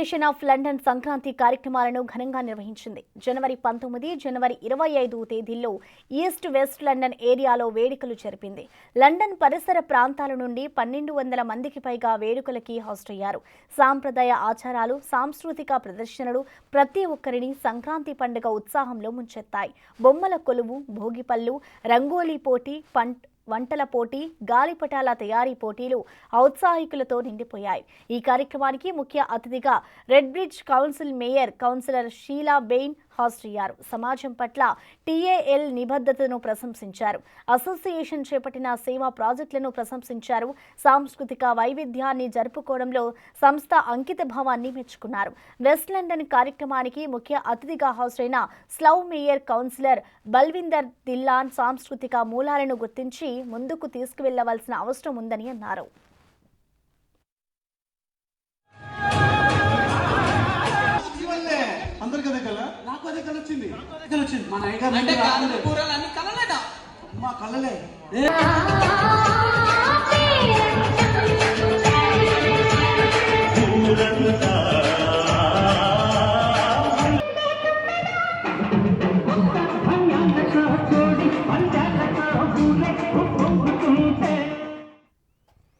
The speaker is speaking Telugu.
అసోసియేషన్ ఆఫ్ లండన్ సంక్రాంతి కార్యక్రమాలను ఘనంగా నిర్వహించింది. జనవరి 19, జనవరి 25 తేదీల్లో ఈస్ట్ వెస్ట్ లండన్ ఏరియాలో వేడుకలు జరిపింది. లండన్ పరిసర ప్రాంతాల నుండి 1200 మందికి పైగా వేడుకలకి హాజరయ్యారు. సాంప్రదాయ ఆచారాలు, సాంస్కృతిక ప్రదర్శనలు ప్రతి ఒక్కరిని సంక్రాంతి పండుగ ఉత్సాహంలో ముంచెత్తాయి. బొమ్మల కొలువు, భోగిపళ్ళు, రంగోలీ పోటీ, వంటల పోటీ, గాలిపటాల తయారీ పోటీలు ఔత్సాహికులతో నిండిపోయాయి. ఈ కార్యక్రమానికి ముఖ్య అతిథిగా Red Bridge council mayor councillor Sheila Bain హాజరయ్యారు. సమాజం పట్ల టీఏఎల్ నిబద్ధతను ప్రశంసించారు. అసోసియేషన్ చేపట్టిన సేవా ప్రాజెక్టులను ప్రశంసించారు. సాంస్కృతిక వైవిధ్యాన్ని జరుపుకోవడంలో సంస్థ అంకిత భావాన్ని మెచ్చుకున్నారు. వెస్ట్ లండన్ కార్యక్రమానికి ముఖ్య అతిథిగా హాజరైన స్లవ్ మేయర్ కౌన్సిలర్ బల్విందర్ దిల్లాన్ సాంస్కృతిక మూలాలను గుర్తించి ముందుకు తీసుకువెళ్లవలసిన అవసరం ఉందని అన్నారు. నాకు అదే కళ వచ్చింది. మా నాయగారు అంటే కళలేదా? అమ్మా కళలే